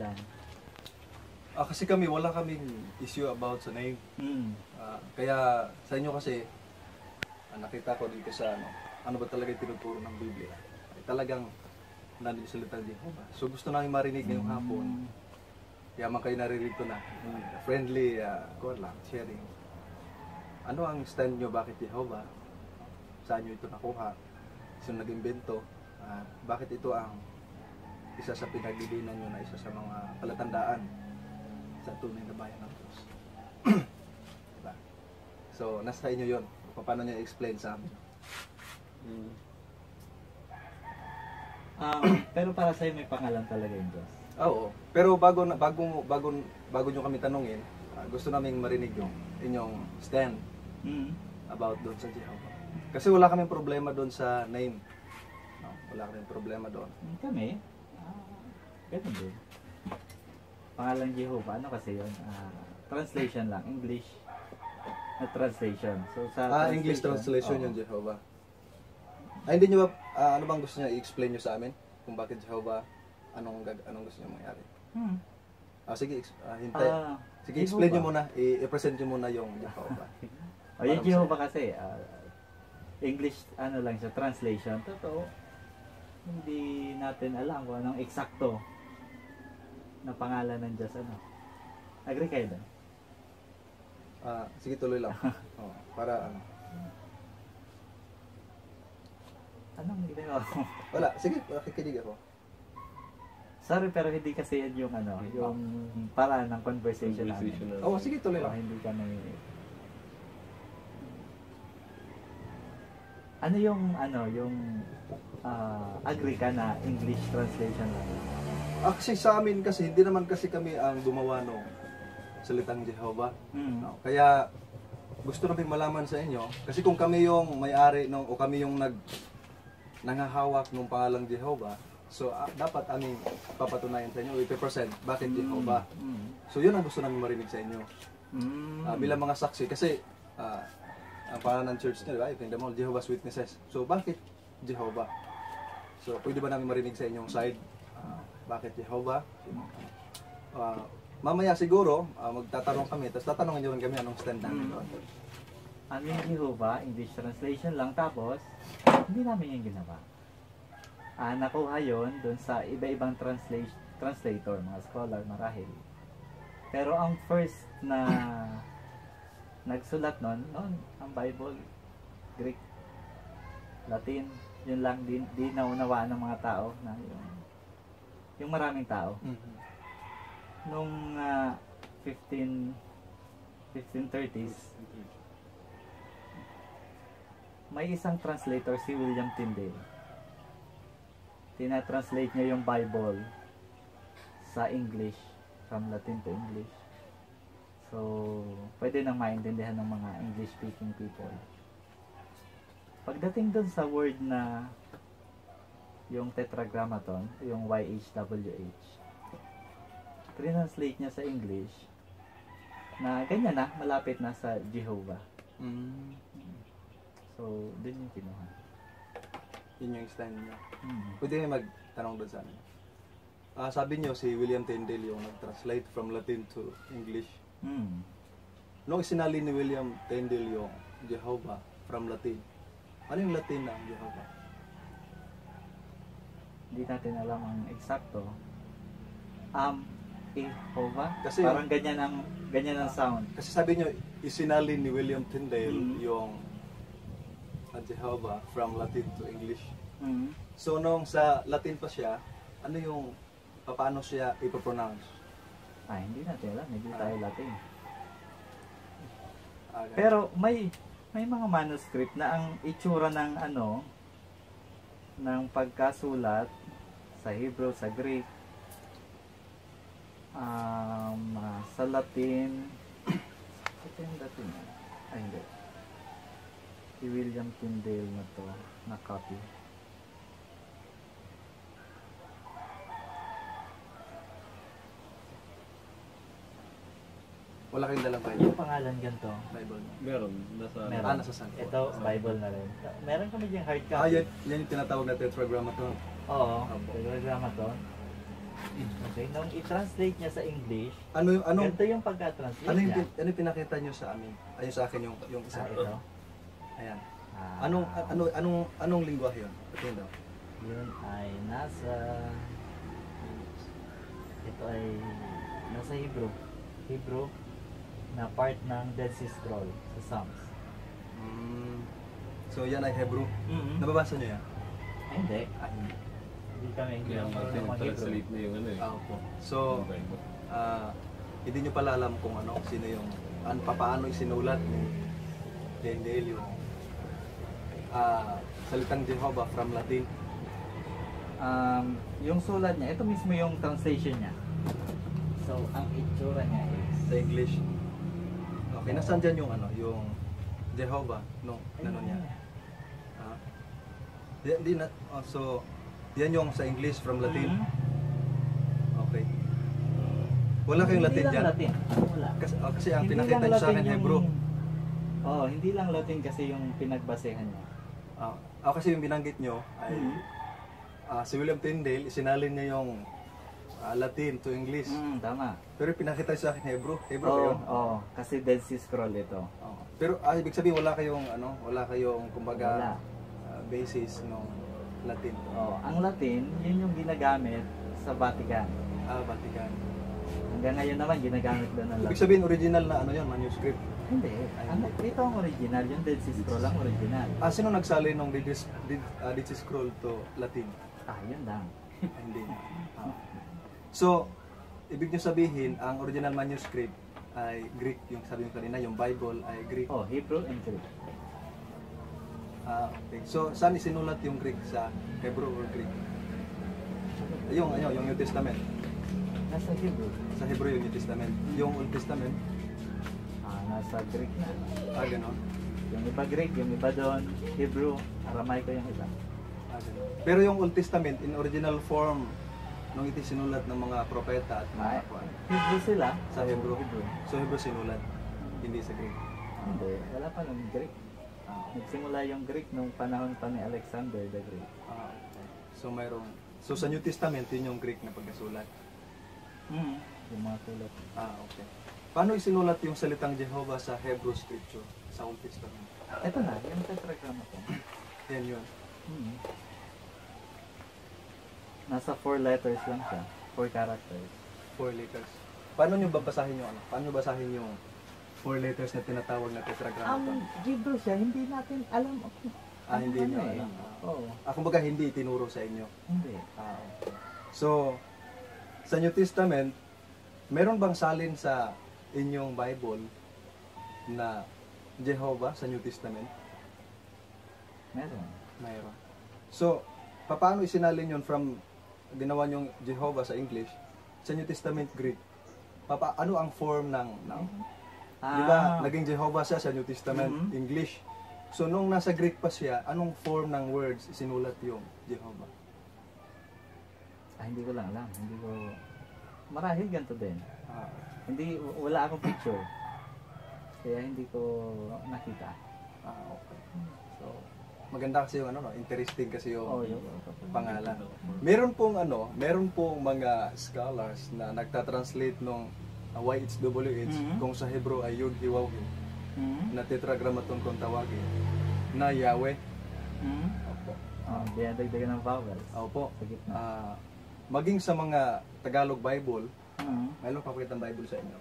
pangalan? Kasi kami, wala kaming issue about sa name. Kaya sa inyo kasi, nakita ko dito sa ano ba talaga yung tinuturo ng Biblia. Ay talagang nandito sa salita ng Jehovah. So gusto namin marinig ngayong hapon. Yaman kayo naririto na. Friendly, sharing. Ano ang stand nyo? Bakit Jehovah? Saan nyo ito nakuha? Sino nag-imbento? Bakit ito ang isa sa pinaglidinan nyo na isa sa mga palatandaan sa tunay na bayan ng Diyos? Diba? So, nasa inyo yun. Paano nyo i-explain sa amin? Pero para sa'yo may pangalan talaga yung Diyos. Oo. Pero bago nyo kami tanungin, gusto naming marinig yung inyong stand about doon sa Jehovah. Kasi wala kaming problema doon sa name. No, wala kaming problema doon. Kami, ganun din. Pangalan Jehovah, ano kasi yun? Translation lang, English na translation. So sa English translation yung Jehovah. Hindi nyo ba, ano bang gusto nyo i-explain nyo sa amin? Kung bakit Jehovah, anong gusto nyo mangyari? Sige, hintay. Sige, explain nyo muna, i-present nyo muna yung Jehovah. Yung Jehovah kasi, English, ano lang siya, translation. Totoo, hindi natin alam kung anong eksakto na pangalan ng Diyos. Agree kayo doon? Sige, tuloy lang. Para Anong ginagawa mo? Wala, sige, makikinig ako. Sorry, pero hindi kasi yan yung yung paraan ng conversation namin. Sige, tuloy lang. Hindi ka yung agree ka na English translation lang? Kasi sa amin kasi, hindi naman kasi kami ang gumawa ng salitang Jehovah. No? Kaya gusto namin malaman sa inyo, kasi kung kami yung may-ari o kami yung nangahawak ng pangalang Jehovah, so dapat aming papatunayan sa inyo, 80% bakit Jehovah. So yun ang gusto namin marinig sa inyo. Bilang mga saksi, kasi ang pangalan ng church nila, Kingdom Hall, Jehovah's Witnesses. So bakit Jehovah? So pwede ba namin marinig sa inyong side? Bakit Jehovah? Mamaya siguro, magtatanong kami, tapos tatanungin nyo rin kami anong stand namin doon. Yung Jehovah, English translation lang, tapos hindi namin yung ginawa. Nakuha yun dun sa iba-ibang translator, mga scholar, marahil. Pero ang first na nagsulat nun, ang Bible, Greek, Latin, yun lang, di naunawaan ng mga tao, na yung maraming tao. Nung 1530s, may isang translator, si William Tyndale. Tina-translate niya yung Bible sa English, from Latin to English. So, pwede nang maintindihan ng mga English-speaking people. Pagdating dun sa word na yung Tetragrammaton, yung YHWH, translate niya sa English na ganyan na, malapit na sa Jehovah. So, dun yung kinuha. Yun yung stand niya. Pwede kayo magtanong doon sa amin. Sabi niyo si William Tyndale yung nag-translate from Latin to English. Nung isinali ni William Tyndale yung Jehovah from Latin, ano yung Latin na Jehovah? Hindi natin alam ang eksakto. Jehovah? Kasi parang ganyan ang sound. Kasi sabi niyo, isinali ni William Tyndale yung Jehovah from Latin to English. So nung sa Latin pa siya, ano yung paano siya ipopronounce? Hindi natin alam, hindi tayo Latin. Okay. Pero may mga manuscript na ang itsura ng ng pagkasulat sa Hebrew, sa Greek, sa Latin. Ito yung Latin. Hindi. Si William Tyndale na to, na copy. Wala kayong dalang Bible? Yung pangalan ganito. Bible. Meron. Nasa Nasa saan? Ito, Bible na rin. Meron kami yung hard copy. Yan yung tinatawag na Tetragrammaton. Oo, Tetragrammaton. Okay, nung i-translate niya sa English, Anong ganito yung pagka-translate ano yung, niya. ano yung pinakita nyo sa amin? Ayun sa akin yung isa. Ito. Ayan. Ah, Anong lingwahe yun? Patingin daw. Yun ay nasa... Ito ay nasa Hebrew. Hebrew na part ng Dead Sea Scroll sa Psalms. So yan ay Hebrew. Mm-hmm. Nababasa nyo yan? Ay, hindi. Hindi kami Kaya marunong mag-Hebrew. translate na yung ano eh. Opo. So, yung Bible. hindi nyo pala alam kung sino yung, paano isinulat ni Dale yun. Salitang Jehovah from Latin. Yung sulat niya, ito mismo yung translation niya. So, ang itsura niya is... Sa English. Okay, nasaan dyan yung Jehovah, ano niya? So, yan yung sa English from Latin. Okay. Wala kayong Hindi Latin lang dyan? Latin. Wala. Kasi ang Hindi pinakita lang nyo sa Latin akin, yung- Hebrew. Oo, hindi lang Latin kasi yung pinagbasehan niya. Kasi yung binanggit nyo ay si William Tyndale, isinalin niya yung Latin to English. Tama. Pero pinakita nyo sa akin, Hebrew. Hebrew Oo, kayo? oo, kasi Dead Sea Scroll ito. Oo. Pero ibig sabihin wala kayong kumbaga Wala. basis ng Latin. Oo, ang Latin, yun yung ginagamit sa Vatican. Vatican. Hanggang ngayon naman ginagamit doon ng Ibig Latin. sabihin original na manuscript. Hindi. Ito ang original, yung Dead Sea Scroll ang original. Sino nagsalin ng Dead Sea Scroll to Latin? Yun lang. Hindi. So, ibig nyo sabihin, ang original manuscript ay Greek. Yung sabi nyo kanina, yung Bible ay Greek. Oh, Hebrew and Greek. Okay. So, saan isinulat yung Greek? Sa Hebrew or Greek? Yung New Testament. Nasa Hebrew. Sa Hebrew yung New Testament. Yung Old Testament, Nasa Greek na. ganon. Yung iba Greek, yung iba doon, Hebrew, Aramaico yung iba. Ganon. Pero yung Old Testament, in original form, nung iti sinulat ng mga propeta at mga kwan. Hebrew sila. Sa Hebrew. Hebrew. So, Hebrew sinulat, hindi sa Greek. Hindi, wala pa ng Greek. Nagsimula yung Greek nung panahon pa ni Alexander the Great. Okay. So sa New Testament, yun yung Greek na pagkasulat. Yung mga tulad. Okay. Paano isinulat yung salitang Jehovah sa Hebrew Scripture, sa Old Testament? Ito na, yung tetragrama ko. Yan yun. Nasa 4 letters lang siya. 4 characters. 4 letters. Paano nyo babasahin yung Paano basahin yung 4 letters na tinatawag na tetragrammaton? Hebrew siya, hindi natin alam. Hindi nyo alam. Oo. Kumbaga hindi itinuro sa inyo. Hindi. Okay. So, sa New Testament, meron bang salin sa inyong Bible na Jehovah sa New Testament? Meron. Mayroon. So, paano isinalin yun from ginawa niyong Jehovah sa English sa New Testament Greek? Ano ang form ng di ba, naging Jehovah siya sa New Testament English. So, nung nasa Greek pa siya, anong form ng words sinulat yung Jehovah? Hindi ko lang alam. Hindi ko... Marahil ganito din. Wala akong picture. Kaya hindi ko nakita. Okay. So, maganda kasi yung interesting kasi yung yung pangalan. Meron pong mga scholars na nagta-translate nung YHWH kung sa Hebrew ay Yud Hiwaw na tetragrammaton kung tawagin na Yahweh. Opo. Dinadagdagan ng vowels. Opo. Sa gitna. Maging sa mga Tagalog Bible, mayroon papakita ng Bible sa inyo,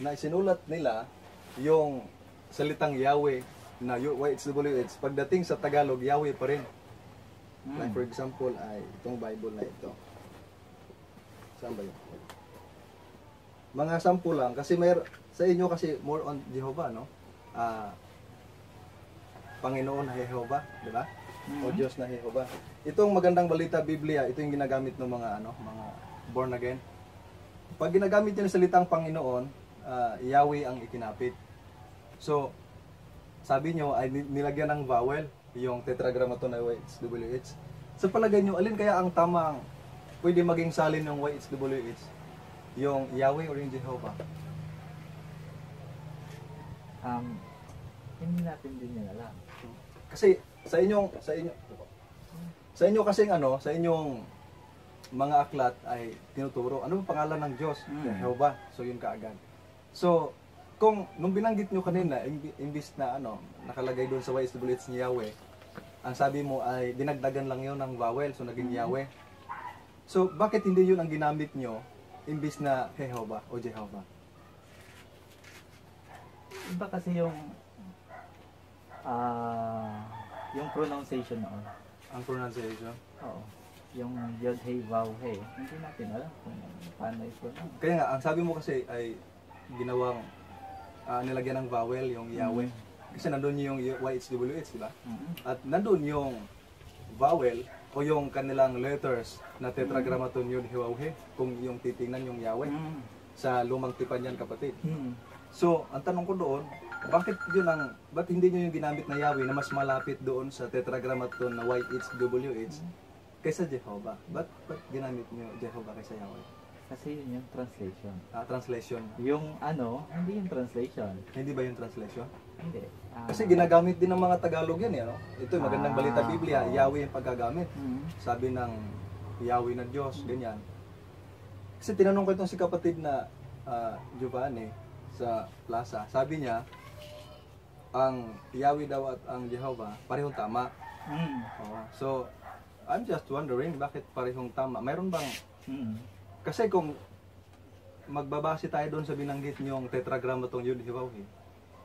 na isinulat nila yung salitang Yahweh na YHWH, pagdating sa Tagalog, Yahweh pa rin. Like for example, ay itong Bible na ito. Saan ba yun? Mga sample lang, kasi sa inyo kasi more on Jehovah, no? Panginoon na Jehovah, di ba? O Diyos na Jehovah. Itong magandang balita Biblia, ito yung ginagamit ng mga born again. Pag ginagamit nila salitang Panginoon, Yahweh ang ikinapit. So, sabi nyo ay nilagyan ng vowel, yung tetragrammaton na YHWH. Sa palagay nyo, alin kaya ang tamang pwede maging salin ng YHWH? Yung Yahweh or yung Jehovah? Hindi natin din yan alam. Kasi sa inyo kasing sa inyong mga aklat ay tinuturo. Ano ang pangalan ng Diyos? Jehovah. So yun kaagad. So, kung nung binanggit nyo kanina, imbis na nakalagay doon sa YSWH ni Yahweh, ang sabi mo ay dinagdagan lang yun ng vowel, so naging Yahweh. So, bakit hindi yun ang ginamit nyo imbis na Jehovah o Jehovah? Iba kasi yung pronunciation noon. Ang pronunciation? Oo. Yung Yod, Hey, Vav, Hey. Hindi natin alam kung paano i-pronounce. Kaya nga, ang sabi mo kasi ay ginawang nilagyan ng vowel, yung Yahweh. Kasi nandun yung YHWH, di ba? At nandun yung vowel o yung kanilang letters na tetragrammaton Yod, He, Vav, He. Kung yung titingnan yung Yahweh. Sa lumang tipan yan, kapatid. So, ang tanong ko doon, bakit hindi nyo yung ginamit na Yahweh na mas malapit doon sa tetragrammaton na YHWH kaysa Jehovah? Ba't ginamit nyo Jehovah kaysa Yahweh? Kasi yun yung translation. Translation. Yung hindi yung translation. Hindi ba yung translation? Hindi. Kasi ginagamit din ng mga Tagalog yan, Ito yung magandang balita Biblia, Yahweh yung paggagamit. Sabi ng Yahweh na Diyos, ganyan. Kasi tinanong ko itong si kapatid na Giovanni sa plaza. Sabi niya, ang Yahweh daw at ang Jehovah, parehong tama. So, I'm just wondering, bakit parehong tama? Mayroon bang... Kasi kung magbabase tayo doon sa binanggit niyong tetragrammatong Yod, He, Vav,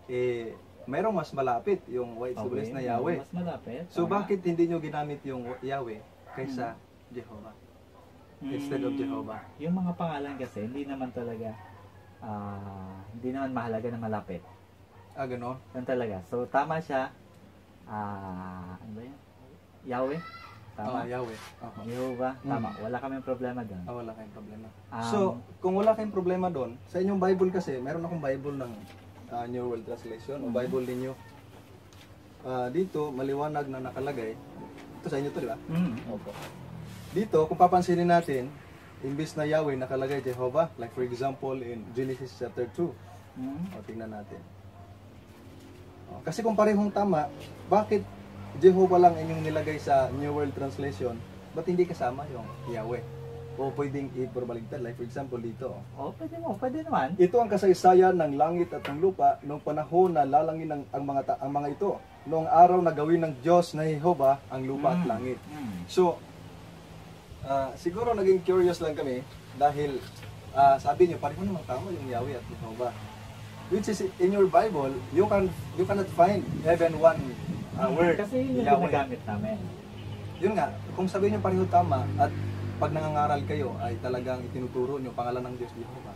He, mayroong mas malapit yung YHWH na Yahweh. Mas malapit. So, bakit hindi niyo ginamit yung Yahweh kaysa Jehovah? Instead of Jehovah. Yung mga pangalan kasi, hindi naman talaga, hindi naman mahalaga na malapit. Gano'n? Yan talaga. So, tama siya. Ano ba yun? Yahweh? Tama. Yahweh. Jehovah? Tama. Wala kaming problema doon. Wala kayong problema. So, kung wala kayong problema doon, sa inyong Bible kasi, meron akong Bible ng New World Translation, o Bible ninyo. Dito, maliwanag na nakalagay. Ito sa inyo to, di ba? Opo. Dito, kung papansinin natin, imbis na Yahweh, nakalagay Jehovah. Like for example, in Genesis chapter 2. Tingnan natin. Kasi kung parehong tama, bakit Jehovah lang inyong nilagay sa New World Translation? Ba't hindi kasama yung Yahweh? O pwedeng iprobaligtad, like for example dito. Pwede naman. Ito ang kasaysayan ng langit at ng lupa noong panahon na lalangin ang mga ito. Noong araw na gawin ng Diyos na Jehovah ang lupa at langit. So, siguro naging curious lang kami dahil sabi niyo, pareho naman tama yung Yahweh at Jehovah. Which is in your Bible, you cannot find even one word. Kasi yun yung Yahweh. ginagamit namin. Yun nga, kung sabihin niyo pareho tama at pag nangangaral kayo ay talagang itinuturo niyo pangalan ng Diyos Jehovah,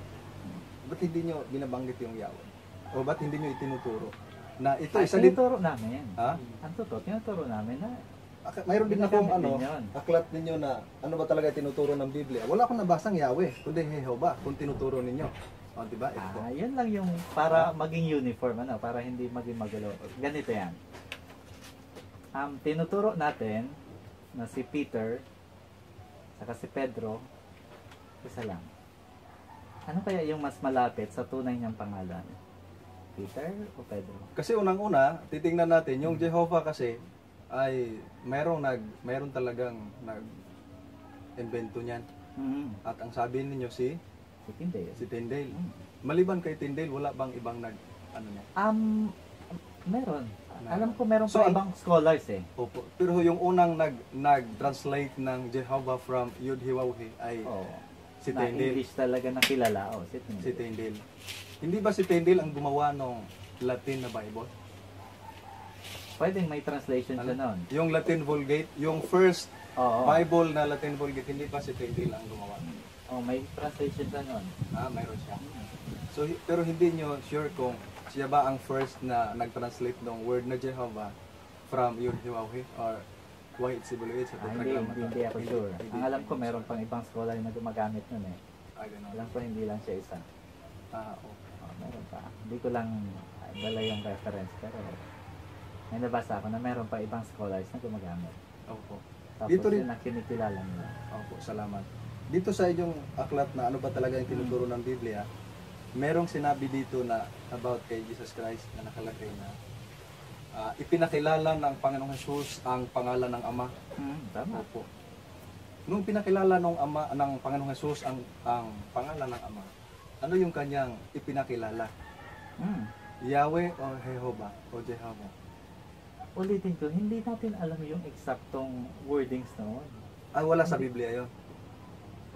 ba't hindi niyo binabanggit yung Yahweh? O ba't hindi niyo itinuturo? Na ito isa din... Tinuturo namin. Ha? Ang totoo, tinuturo namin na Mayroon din akong Ginagamit aklat ninyo na ano ba talaga tinuturo ng Biblia. Wala akong nabasang Yahweh, kundi Jehovah kung tinuturo ninyo. Diba? Ito. Yun lang yung para maging uniform, para hindi maging magulo. Ganito yan. Tinuturo natin na si Peter saka si Pedro, isa lang. Ano kaya yung mas malapit sa tunay niyang pangalan? Peter o Pedro? Kasi unang-una, titingnan natin, yung Jehovah kasi ay mayroon talagang nag-invento niyan. At ang sabi ninyo si Tyndale. Maliban kay Tyndale, wala bang ibang niya? Meron. Alam ko meron pa ibang scholars Opo. Pero yung unang nag-translate ng Jehovah from Yod, He, Vav, He ay si na Tyndale. English talaga na kilala. Si Tyndale. Hindi ba si Tyndale ang gumawa ng Latin na Bible? Pwedeng may translation siya noon. Yung Latin Vulgate, yung first Bible na Latin Vulgate, hindi ba si Tyndale ang gumawa? May translation siya noon. Mayroon siya. So, pero hindi nyo sure kung siya ba ang first na nag-translate ng word na Jehovah from Yod, He, Vav, He or YHWH sa tetragrammaton? Hindi ako sure. Ang alam ko meron pang ibang scholar na gumagamit nun Ganun. Alam ko hindi lang siya isa. Meron pa. Hindi ko lang dala yung reference pero may nabasa ako na meron pa ibang scholars na gumagamit. Opo. Tapos Dito rin yun ang kinikilala nila. Opo, salamat. Dito sa inyong aklat na ano ba talaga yung tinuturo ng Biblia, merong sinabi dito na about kay Jesus Christ na nakalagay na ipinakilala ng Panginoong Jesus ang pangalan ng Ama. Tama. Opo. nung pinakilala ng Ama, ng Panginoong Hesus ang pangalan ng Ama, ano yung kanyang ipinakilala? Yahweh o Jehovah o Jehovah? Ulitin ko, hindi natin alam yung eksaktong wordings noon. Ay, wala sa Biblia yun.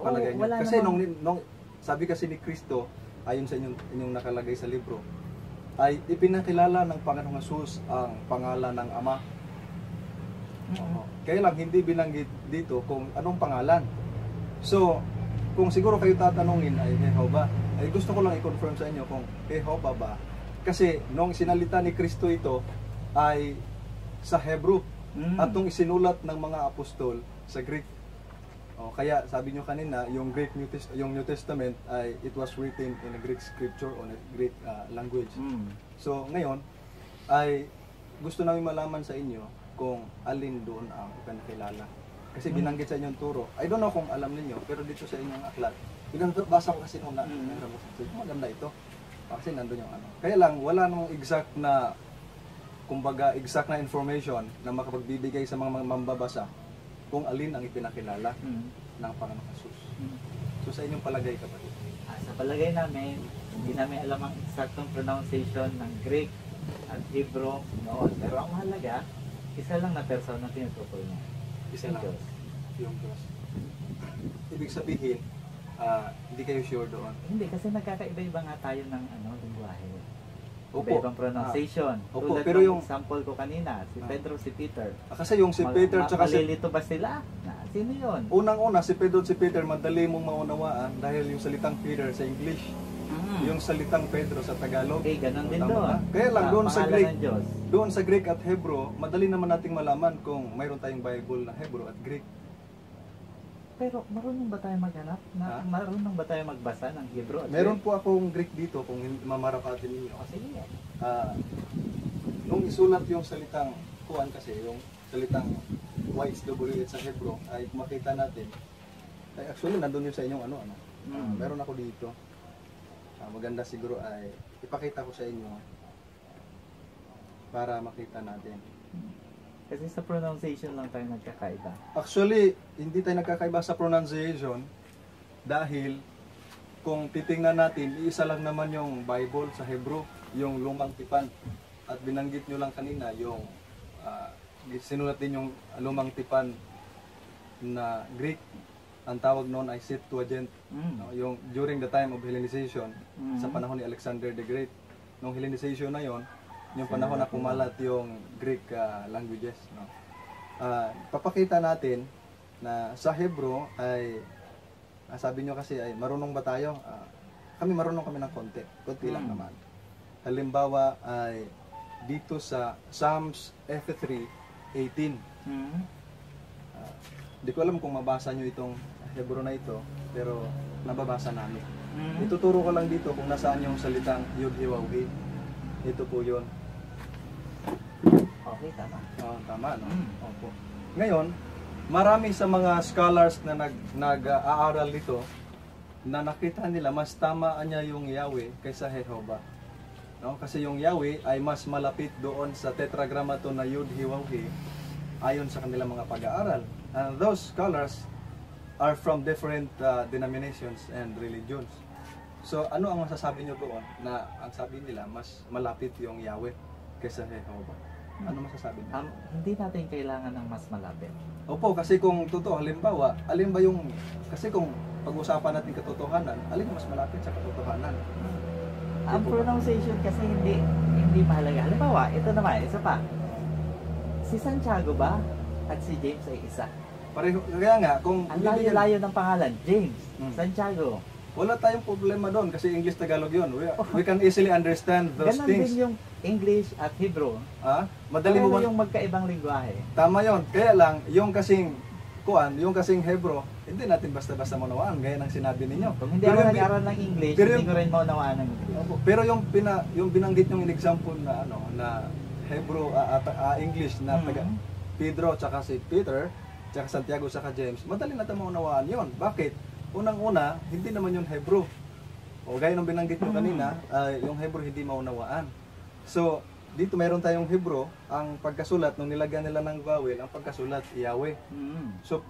Oo, Palagay niyo. wala Kasi namang- nung sabi kasi ni Kristo, ayon sa inyong nakalagay sa libro, ay ipinakilala ng Panginoong Hesus ang pangalan ng Ama. Oo. Kaya lang hindi binanggit dito kung anong pangalan. So, kung siguro kayo tatanungin ay Jehovah, ay gusto ko lang i-confirm sa inyo kung Jehovah ba. Kasi nung sinalita ni Kristo ito ay sa Hebrew at nung isinulat ng mga apostol sa Greek. Kaya sabi nyo kanina, yung New Testament ay it was written in a Greek scripture on a Greek language. So ngayon ay gusto namin malaman sa inyo kung alin doon ang ipinakilala. Kasi binanggit sa inyong turo. I don't know kung alam niyo, pero dito sa inyong aklat, binabasa ko kasi nung maganda ito. Kasi nandun yung ano. Kaya lang, wala namang exact na, kumbaga, exact na information na makapagbibigay sa mga mambabasa kung alin ang ipinakilala ng Panginoong Hesus. So sa inyong palagay, kapatid? Sa palagay namin, hindi namin alam ang eksaktong pronunciation ng Greek at Hebrew noon. Pero ang mahalaga, isa lang na persona tinutukoy niya. Isa Yung lang. Diyos. Yung Diyos. Ibig sabihin, hindi kayo sure doon. Hindi, kasi nagkakaiba-iba nga tayo ng lingwahe. Opo. Iba-ibang pronunciation. Opo, Tulad pero ng yung example ko kanina, si Pedro, si Peter. Kasi yung si Peter tsaka si Malilito ba sila? Sino yun? unang-una si Pedro at si Peter madali mong maunawaan dahil yung salitang Peter sa English, yung salitang Pedro sa Tagalog. Okay, ganun din Tama doon. ba? Kaya lang doon sa Pangalan Greek, ng Diyos. doon sa Greek at Hebrew, madali naman nating malaman kung mayroon tayong Bible na Hebrew at Greek. Pero marunong ba tayo maghanap? Marunong ba tayo magbasa ng Hebrew? Meron po akong Greek dito kung mamarapatin ninyo. O sige. Nung isulat yung salitang kuan kasi, yung salitang YHWH sa Hebrew, ay makita natin. Ay, actually, nandun yun sa inyong ano. Meron ako dito. Maganda siguro ay ipakita ko sa inyo para makita natin. Kasi sa pronunciation lang tayo nagkakaiba. Actually, hindi tayo nagkakaiba sa pronunciation dahil kung titingnan natin, iisa lang naman yung Bible sa Hebrew, yung lumang tipan. At binanggit nyo lang kanina yung sinulat din yung lumang tipan na Greek. Ang tawag noon ay Septuagint. Yung during the time of Hellenization, sa panahon ni Alexander the Great. Nung Hellenization na yon, yung panahon na kumalat yung Greek languages. Papakita natin na sa Hebrew ay, sabi nyo kasi ay marunong ba tayo? Marunong kami ng konti. Konti lang naman. Halimbawa ay dito sa Psalms F3:18. Di ko alam kung mabasa nyo itong Hebrew na ito, pero nababasa namin. Ituturo ko lang dito kung nasaan yung salitang Yud-Hi-Waw-Hi. Ito po yun. Okay, tama. Tama, no? Opo. Ngayon, marami sa mga scholars na nag-aaral nito na nakita nila mas tamaan niya yung Yahweh kaysa Jehovah. No? Kasi yung Yahweh ay mas malapit doon sa tetragrammaton na Yud-Hi-Waw-Hi ayon sa kanilang mga pag-aaral. And those scholars are from different denominations and religions. So, ano ang masasabi nyo doon na ang sabi nila mas malapit yung Yahweh kaysa Jehovah? Ano masasabi nyo? Hindi natin kailangan ng mas malapit. Opo, kasi kung totoo, halimbawa, alin ba yung, kasi kung pag-usapan natin katotohanan, alin mas malapit sa katotohanan? Ang pronunciation kasi hindi mahalaga. Halimbawa, ito naman, isa pa. Si Santiago ba at si James ay isa? Pareho, kaya nga, kung ang layo-layo ng pangalan, James, Santiago. Wala tayong problema doon kasi English Tagalog yun. We can easily understand those Ganon things. din yung English at Hebrew. Madali mo yung magkaibang lingwahe. Tama yon. Kaya lang, yung kasing Hebrew, hindi natin basta-basta maunawaan gaya ng sinabi ninyo. Kung hindi ako nag-aral ng English, hindi ko rin maunawaan ng English. Pero yung binanggit yung example na na Hebrew English na taga Pedro tsaka si Peter, tsaka Santiago tsaka James, madali natin maunawaan yon. Bakit? Unang-una, hindi naman yung Hebrew. O gaya ng binanggit mo kanina, yung Hebrew hindi maunawaan. So, dito meron tayong Hebrew, ang pagkasulat, nung nilagyan nila ng vowel, ang pagkasulat, Yahweh. So,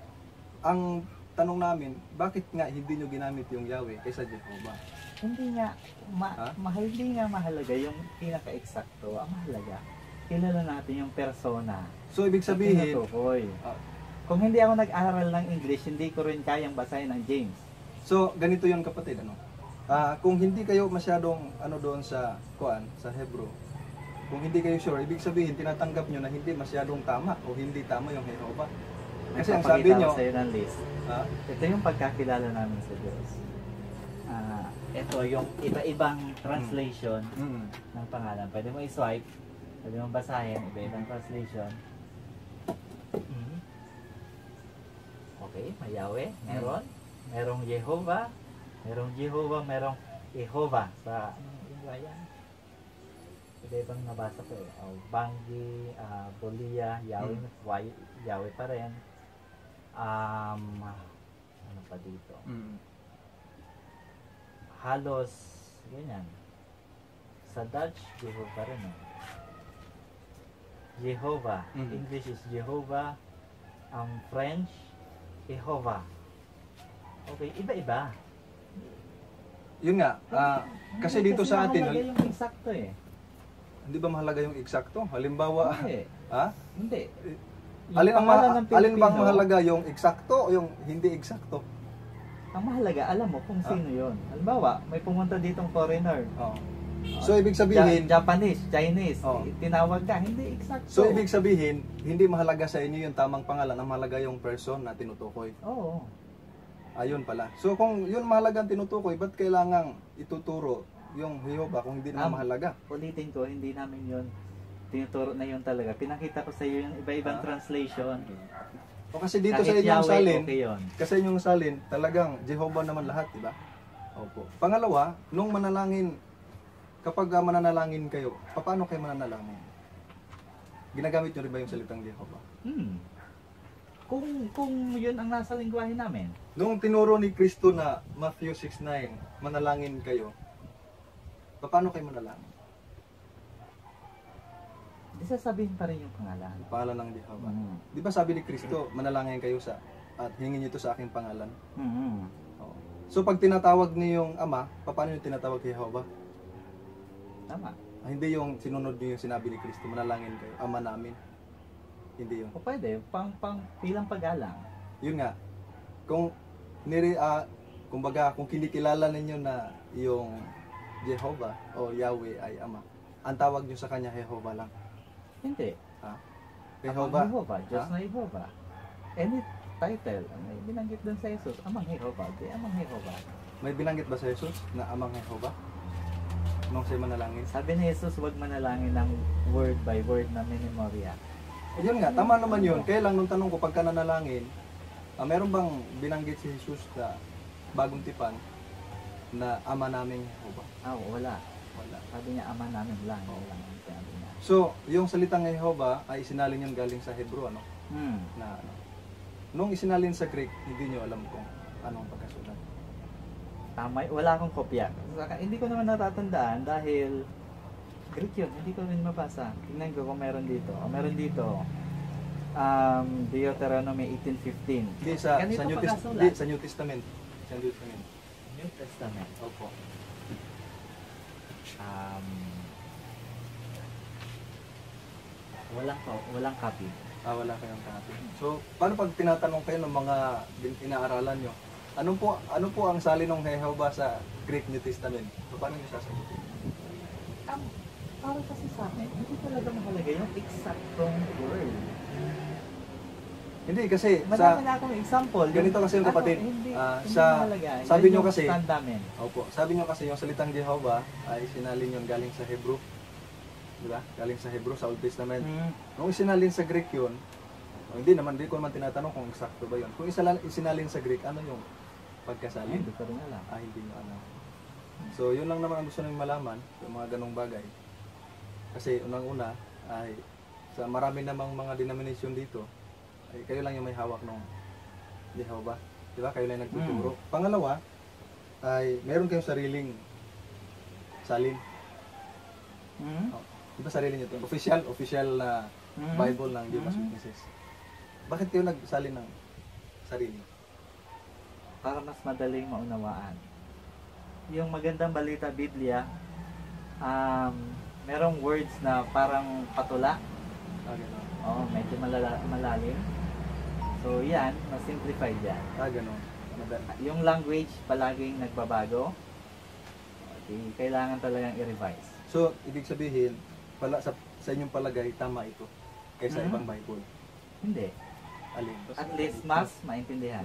ang tanong namin, bakit nga hindi nyo ginamit yung Yahweh kaysa Jehovah? Hindi nga, Ha? hindi nga mahalaga yung pinaka-eksakto. Ang mahalaga, kilala natin yung persona. So, ibig na sabihin, tinutukoy. ah, Kung hindi ako nag-aral ng English, hindi ko rin kayang basahin ng James. so, ganito yun kapatid, ano? Kung hindi kayo masyadong, doon sa, sa Hebrew, kung hindi kayo sure, ibig sabihin, tinatanggap nyo na hindi masyadong tama o hindi tama yung Jehovah. Kasi ang sabi Nagpapakita nyo, ko sa'yo ng list. ah, Ito yung pagkakilala namin sa Diyos. Ito yung iba-ibang translation mm, ng pangalan. Pwede mo i-swipe, pwede mo basahin, iba-ibang translation. Okay, may Yahweh, meron. Merong Jehovah, merong Jehovah sa yan. Iba-ibang nabasa ko eh. Banggi, Bolia, Yahweh, Yahweh pa rin. Ano pa dito? Halos, ganyan. Sa Dutch, Jehovah rin eh. Jehovah. English is Jehovah. French, Jehovah. Okay, iba-iba. yun nga, kasi dito sa atin, mahalaga yung eksakto eh. hindi ba mahalaga yung eksakto? Halimbawa, Hindi. Hindi. Yung alin pangalan ng alin bang Pilipino, mahalaga, yung eksakto o yung hindi eksakto? Ang mahalaga, alam mo kung sino yun. Halimbawa, may pumunta ditong foreigner. Oh. So, ibig sabihin, Japanese, Chinese, Oh. tinawag ka, hindi eksakto. so ibig sabihin, hindi mahalaga sa inyo yung tamang pangalan, ang mahalaga yung person na tinutukoy. Oo. Ayun pala. So kung yun mahalagang tinutukoy, ba't kailangang ituturo yung Jehovah kung hindi naman mahalaga? Ulitin ko, hindi namin yun tinuturo na yun talaga. Pinakita ko sa iyo yung iba-ibang translation. O kasi dito Kahit sa inyong Yahweh, salin, okay yun. kasi inyong salin, talagang Jehovah naman lahat, di ba? Opo. Pangalawa, nung manalangin, kapag mananalangin kayo, paano kayo mananalangin? Ginagamit nyo rin ba yung salitang Jehovah? Kung yun ang nasa lingwahe namin. Nung tinuro ni Kristo na Matthew 6:9, manalangin kayo, paano kayo manalangin? Di sasabihin pa rin yung pangalan. Ang pangalan ng Jehovah. Di ba sabi ni Kristo, manalangin kayo at hingin niyo ito sa aking pangalan? Oo. So pag tinatawag niyo yung Ama, paano yung tinatawag kay Jehovah? Tama. Hindi yung sinunod niyo yung sinabi ni Kristo, manalangin kayo, Ama namin. Hindi yun. O pwede, bilang pag-alang. Yun nga. Kumbaga, kung kinikilala ninyo na yung Jehovah o Yahweh ay Ama, ang tawag niyo sa kanya Jehovah lang. Hindi. Jehovah. Amang Jehovah, Diyos na Jehovah. Any title, may binanggit doon sa Jesus, Amang Jehovah, di Amang Jehovah. May binanggit ba sa Jesus na Amang Jehovah? Nung siya manalangin? Sabi ni Jesus, huwag manalangin ng word by word na minimorya. Yun nga, tama naman yun. Kaya lang nung tanong ko, pagka nanalangin, meron bang binanggit si Jesus na bagong tipan na Ama naming Jehovah? Wala. Wala. Sabi niya, Ama namin lang. Wala ang sabi niya. So, yung salitang Jehovah ay isinalin yun galing sa Hebrew, Nung isinalin sa Greek, hindi nyo alam kung anong pagkasulat. Tama, wala akong kopya. Saka, hindi ko naman natatandaan dahil Greek yun, hindi ko rin mabasa. Tingnan ko kung meron dito. Meron dito, Deuteronomy 18:15. Hindi, sa New Testament. Sa New Testament. New Testament. Opo. Walang copy. Wala kayong copy. So, paano pag tinatanong kayo ng mga inaaralan nyo, ano po ang salin ng Jehovah sa Greek New Testament? So, paano nyo sasagutin? Para kasi sa akin, hindi talaga mahalaga yung eksaktong word. Hindi kasi Madami na akong example. ganito kasi yung kapatid. Hindi mahalaga. Sabi nyo kasi, stand namin. opo, sabi nyo kasi yung salitang Jehovah ay sinalin yun galing sa Hebrew. Diba? Galing sa Hebrew, sa Old Testament. Nung isinalin sa Greek yun, hindi ko naman tinatanong kung eksakto ba yun. Kung isinalin sa Greek, ano yung pagkasalin? Hindi ko rin alam. Hindi nyo alam. So, yun lang naman ang gusto namin malaman, yung mga ganong bagay. Kasi unang-una, ay sa marami namang mga denomination dito, ay kayo lang yung may hawak ng Jehovah. Diba? Kayo lang nagtuturo. Pangalawa, ay meron kayong sariling salin. Diba sarili nyo ito? Official na Bible ng Jehovah's Witnesses. Bakit kayo nagsalin ng sarili? para mas madaling maunawaan. Yung magandang balita Biblia, merong words na parang patula. Ganon. Oo, medyo malalim. So yan, mas simplified yan. Ganon. Yung language palaging nagbabago. Okay, kailangan talagang i-revise. So, ibig sabihin, sa inyong palagay, tama ito kaysa ibang Bible. Hindi. Alin? At least mas maintindihan.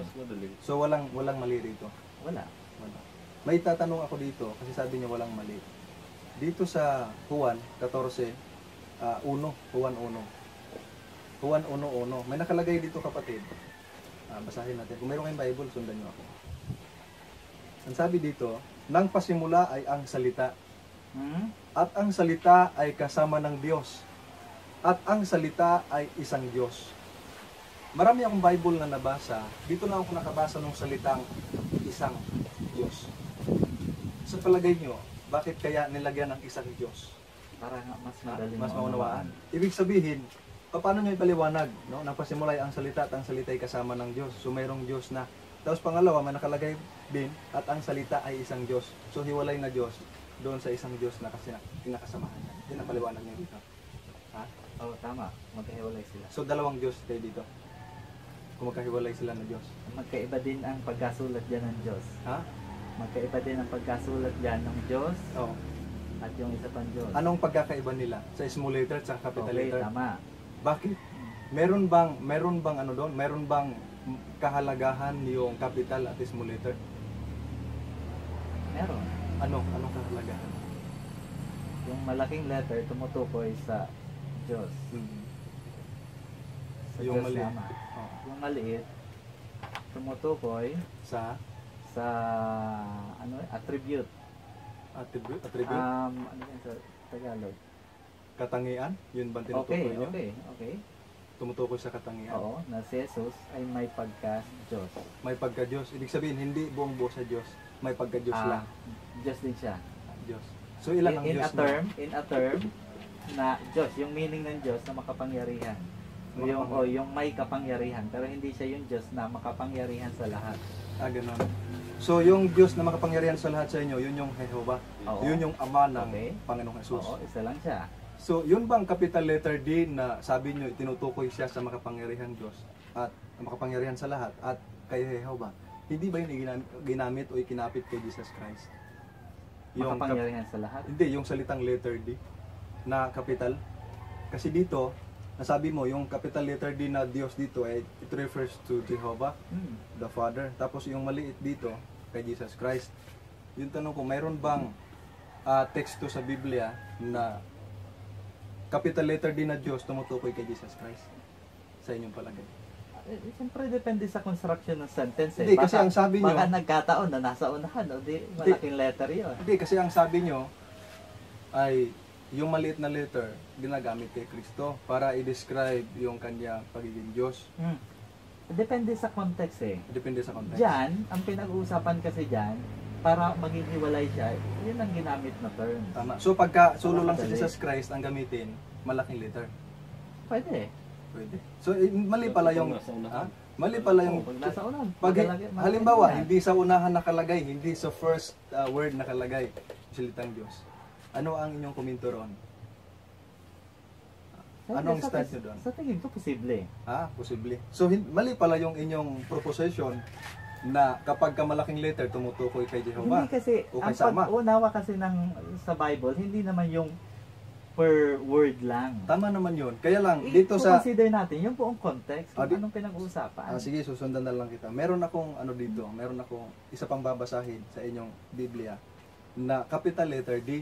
So, walang mali rito. Wala. May tatanong ako dito, kasi sabi niya walang mali. Dito sa Juan 14, 1, Juan 1. Juan 1:1. May nakalagay dito, kapatid. Basahin natin. Kung meron kayong Bible, sundan niyo ako. Ang sabi dito, nang pasimula ay ang salita. At ang salita ay kasama ng Diyos. At ang salita ay isang Diyos. Marami akong Bible na nabasa. Dito lang ako nakabasa ng salitang isang Diyos. Sa palagay nyo, bakit kaya nilagyan ng isang Diyos? Para mas madaling mas maunawaan. Ibig sabihin, paano nyo ipaliwanag? No? Napasimula ay ang salita at ang salita ay kasama ng Diyos. So mayroong Diyos na. Tapos pangalawa, may nakalagay din at ang salita ay isang Diyos. So hiwalay na Diyos doon sa isang Diyos na kasi kinakasamahan niya. Yan ang paliwanag niya dito. Ha? Oo, tama. Magkahiwalay sila. So dalawang Diyos kayo dito. Kung magkahiwalay sila ng Diyos. Magkaiba din ang pagkasulat dyan ng Diyos. Ha? Magkaiba din ang pagkasulat dyan ng Diyos Oo. at yung isa pang Diyos. Anong pagkakaiba nila sa small letter at sa capital Okay, letter? tama. Bakit? Meron bang ano doon? Meron bang kahalagahan yung capital at small letter? Meron. Anong kahalagahan? Yung malaking letter tumutukoy sa Diyos. Sa Yung Diyos maliit. lamang. Oh. Yung maliit tumutukoy Sa sa attribute. attribute? Ano yan sa Tagalog? Katangian? Yun ba Okay, tinutukoy nyo? okay. Tumutukoy sa katangian. Oo, na si Jesus ay may pagka-Diyos. May pagka-Diyos. Ibig sabihin, hindi buong buo sa Diyos. May pagka-Diyos lang. Diyos din siya. Diyos. So ilan ang in Diyos in a term na Diyos, yung meaning ng Diyos na makapangyarihan. Yung may kapangyarihan, pero hindi siya yung Diyos na makapangyarihan sa lahat. Ganun. So yung Diyos na makapangyarihan sa lahat sa inyo, yun yung Jehovah. Oo. Yun yung Ama ng Okay. Panginoong Jesus. Oo, isa lang siya. So yun bang capital letter D na sabi nyo, tinutukoy siya sa makapangyarihan Diyos at makapangyarihan sa lahat at kay Jehovah? Hindi ba yun ginamit o ikinapit kay Jesus Christ? Makapangyarihan sa lahat. Hindi, yung salitang letter D na capital. Kasi dito, nasabi mo, yung capital letter D na Diyos dito, it refers to Jehovah, the Father. Tapos yung maliit dito, kay Jesus Christ. Yung tanong ko, mayroon bang teksto sa Biblia na capital letter D na Diyos tumutukoy kay Jesus Christ? Sa inyong palagay. Siyempre depende sa construction ng sentence. Hindi, kasi ang sabi nyo, baka nagkataon na nasa unahan, o di malaking letter yun. Hindi, kasi ang sabi nyo ay yung maliit na letter ginagamit kay Kristo para i-describe yung kanyang pagiging Diyos. Depende sa context eh. Depende sa context. Diyan, ang pinag-uusapan kasi diyan, para maging hiwalay siya, yun ang ginamit na term. Tama. So pagka sulo lang si Jesus Christ ang gamitin, malaking letter. Pwede. Pwede. So mali pala yung mali pala yung Pag nasa unahan. halimbawa, hindi sa unahan nakalagay, hindi sa first word nakalagay, salitang Diyos. Ano ang inyong komento roon? Anong stance nyo doon? Sa tingin ko, posible. Posible. So, mali pala yung inyong proposition na kapag ka malaking letter tumutukoy kay Jehovah. Hindi kasi, o kay ang Sama. pag-unawa kasi sa Bible, hindi naman yung per word lang. Tama naman yun. Kaya lang, dito sa... consider natin yung buong context, kung anong pinag-uusapan. Sige, susundan na lang kita. Meron akong dito, meron akong isa pang babasahin sa inyong Biblia na capital letter D.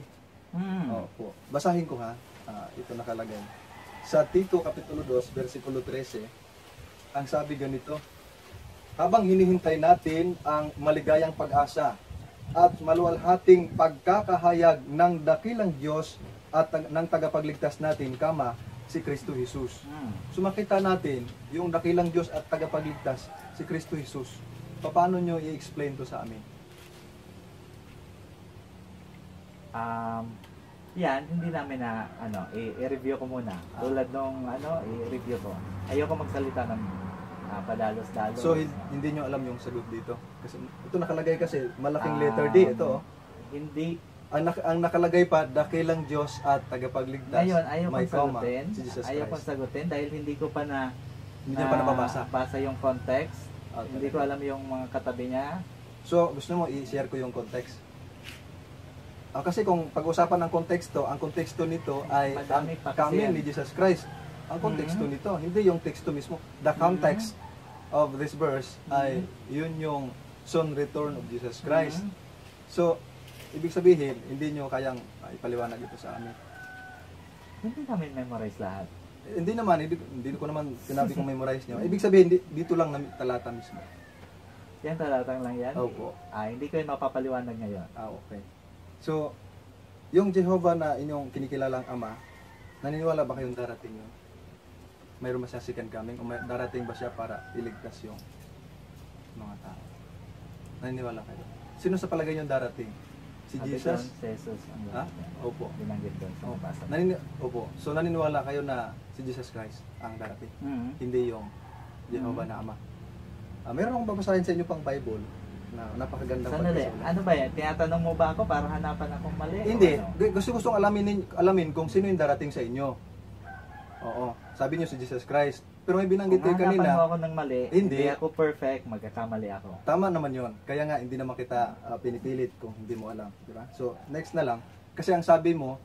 Opo. Basahin ko ha. Ito nakalagay. Sa Tito Kapitulo 2, versikulo 13, ang sabi ganito, habang hinihintay natin ang maligayang pag-asa at maluwalhating pagkakahayag ng dakilang Diyos at ng tagapagligtas natin, si Kristo Jesus. So makita natin yung dakilang Diyos at tagapagligtas, si Kristo Jesus. Paano nyo i-explain to sa amin? Yan, hindi namin na i-review ko muna. Tulad nung i-review ko. Ayoko magsalita ng padalos-dalos. So, hindi nyo alam yung sagot dito. Kasi ito nakalagay kasi, malaking letter D. Ito, oh. Hindi. Ang nakalagay pa, dakilang Diyos at tagapagligtas. Ngayon, ayaw may kong comma, sagutin. si Jesus Ayaw kong Christ. sagutin dahil hindi ko pa Hindi pa nababasa. basa yung context. Okay. Hindi ko alam yung mga katabi niya. So, gusto mo i-share ko yung context? Kasi kung pag-usapan ng konteksto, ang konteksto nito ay ang Madami pa kasi coming yan. ni Jesus Christ. Ang konteksto nito, hindi yung teksto mismo. The context of this verse ay yun yung soon return of Jesus Christ. So, ibig sabihin, hindi nyo kayang ipaliwanag ito sa amin. Hindi namin memorize lahat. Hindi naman, hindi ko naman sinabi kong memorize nyo. Ibig sabihin, dito lang na talata mismo. Yan, talatang lang yan? Opo. Hindi ko yung mapapaliwanag ngayon. Okay. So, yung Jehovah na inyong kinikilalang Ama, naniniwala ba kayong darating yun? Mayroon ba siya second coming? O darating ba siya para iligtas yung mga tao? Naniniwala kayo? Sino sa palagay nyo darating? Si Sabi Jesus? doon, si Jesus ang Ha? darating. Opo. Binanggit doon sa Opo. nabasa. Opo. So naniniwala kayo na si Jesus Christ ang darating? Hindi yung Jehovah na Ama. Meron akong babasahin sa inyo pang Bible na napakagandang Sandali, pagkasulat. ano ba yan? Tinatanong mo ba ako para hanapan akong mali? Hindi. O ano? Gustong alamin kung sino yung darating sa inyo. Oo. Sabi niyo si Jesus Christ. Pero may binanggit Kung kayo hanapan mo kanina. ako ng mali, Hindi. hindi ako perfect, magkakamali ako. Tama naman yon. Kaya nga hindi naman kita pinipilit kung hindi mo alam, di ba? So, next na lang. Kasi ang sabi mo,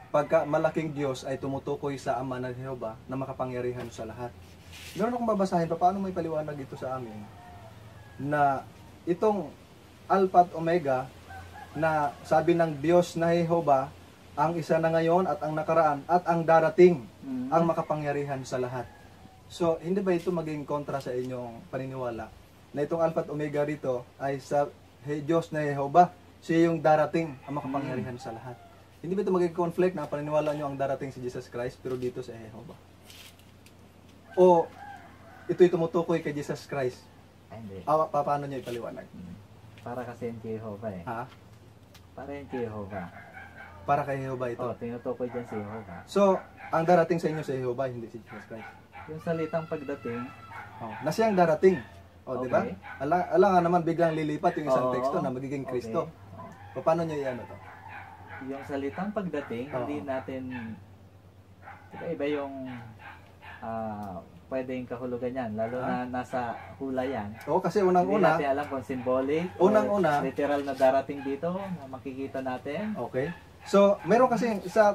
pagka malaking Diyos ay tumutukoy sa Ama ng Jehovah na makapangyarihan sa lahat. Meron akong babasahin pa paano may paliwanag ito sa amin na itong Alpha at Omega na sabi ng Diyos na Jehovah ang isa na ngayon at ang nakaraan at ang darating ang makapangyarihan sa lahat. So, hindi ba ito maging kontra sa inyong paniniwala na itong Alpha at Omega rito ay sa Diyos na Jehovah, siya yung darating ang makapangyarihan sa lahat. Hindi ba ito maging conflict na paniniwala nyo ang darating si Jesus Christ pero dito sa Jehovah? O ito'y tumutukoy kay Jesus Christ? Hindi. Paano nyo ipaliwanag? Para kasi yung kay Jehovah eh. Ha? Para yung kay Jehovah. Para kay Jehovah ito? Tinutukoy dyan si Jehovah. So, ang darating sa inyo sa Jehovah, hindi si Jesus Christ? Yung salitang pagdating, Na siyang darating. Di ba? Okay. Ala nga naman biglang lilipat yung isang Oo. teksto na magiging Kristo. Okay. Paano nyo iano to? Yung salitang pagdating, Oo. hindi natin, iba yung pwedeng kahulugan yan, lalo na nasa hula yan. Oo, kasi Hindi unang-una, natin alam kung symbolic, Unang-una. or literal na darating dito, na makikita natin. okay. So, meron kasi, sa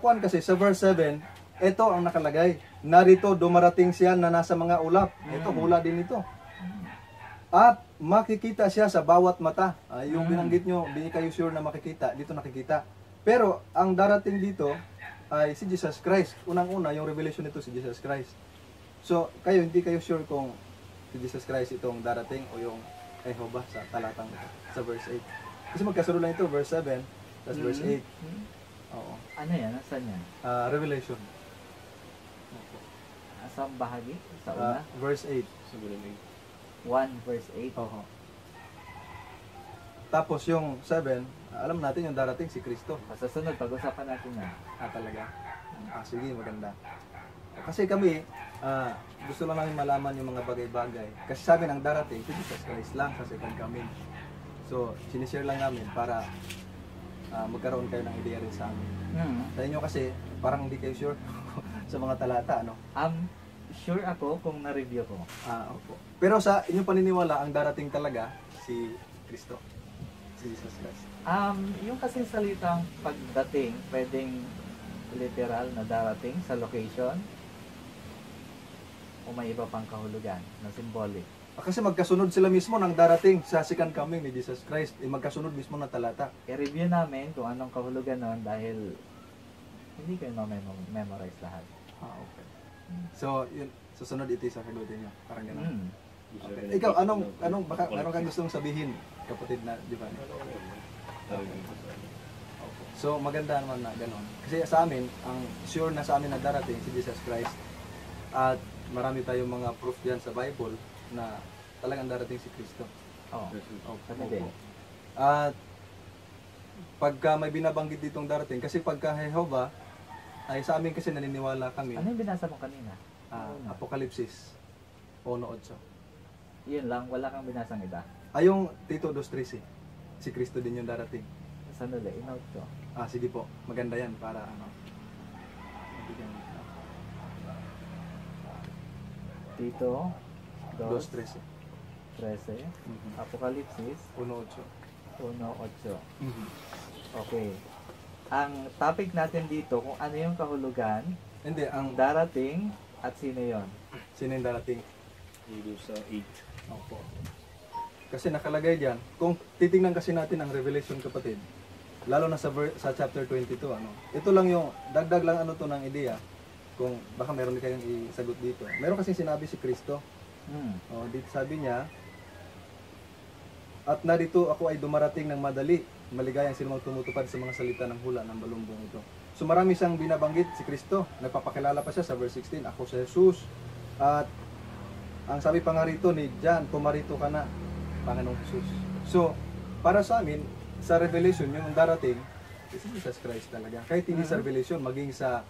verse 7, ito ang nakalagay. Narito dumarating siya na nasa mga ulap. Ito, hula din ito. At makikita siya sa bawat mata. Yung binanggit nyo, hindi kayo sure na makikita. Dito nakikita. Pero, ang darating dito ay si Jesus Christ. Unang-una, yung revelation nito si Jesus Christ. So, kayo, hindi kayo sure kung si Jesus Christ itong darating o yung Jehovah sa talatang ito, sa verse 8. Kasi magkasunod lang ito, verse 7, tas verse 8. Oo. Ano yan? Nasaan yan? Revelation. Asang bahagi? Sa una? Verse 8. 1 verse 8. Oo. Tapos yung 7, alam natin yung darating si Kristo. Sa sunod, pag-usapan natin yan. Talaga. Sige, maganda. Kasi kami, gusto lang namin malaman yung mga bagay-bagay. Kasi sabi ng darating, si Jesus Christ lang sa second coming. So, sinishare lang namin para magkaroon kayo ng ideya rin sa amin. Sa inyo kasi, parang hindi kayo sure sa mga talata, ano? Sure ako kung na-review ko. Opo. Pero sa inyong paniniwala, ang darating talaga si Kristo. Si Jesus Christ. Yung kasi salitang pagdating, pwedeng literal na darating sa location o may iba pang kahulugan na symbolic. Kasi magkasunod sila mismo ng darating sa second coming ni Jesus Christ. Magkasunod mismo ng talata. I-review namin kung anong kahulugan nun dahil hindi ko memorize lahat. Okay. So, yun, susunod ito sa sagutin nyo. Parang gano'n. Okay. Ikaw, baka meron kang gustong sabihin, kapatid na Giovanni? So, maganda naman na gano'n. Kasi sa amin, ang sure na sa amin na darating si Jesus Christ. At marami tayong mga proof diyan sa Bible na talagang darating si Kristo. Kami din. At pagka may binabanggit ditong darating, kasi pagka Jehovah, ay sa amin kasi naniniwala kami, Ano yung binasa mo kanina? Apokalipsis 1:8. Yun lang, wala kang binasang iba. Yung Tito 2:13, si Kristo din yung darating. Sandali, inote ko. Sige po, maganda yan para Tito 2:13. 13, Apokalipsis 1:8. 1:8. Okay. Ang topic natin dito, kung ano yung kahulugan, Hindi, ang darating, at sino yon? sino yung darating? Hebrews 8. Opo. Kasi nakalagay diyan, kung titingnan kasi natin ang Revelation, kapatid, lalo na sa chapter 22, ito lang yung dagdag lang ng ideya, kung baka meron din kayong isagot dito. Meron kasi sinabi si Kristo. Dito sabi niya, at narito ako ay dumarating ng madali, maligayang sinumang tumutupad sa mga salita ng hula ng balumbong ito. So marami siyang binabanggit si Kristo. Nagpapakilala pa siya sa verse 16, ako si Jesus. At ang sabi pa nga rito ni John, pumarito ka na, Panginoong Jesus. So, para sa amin, sa Revelation, yung darating, is Jesus Christ talaga. Kahit hindi sa Revelation, maging sa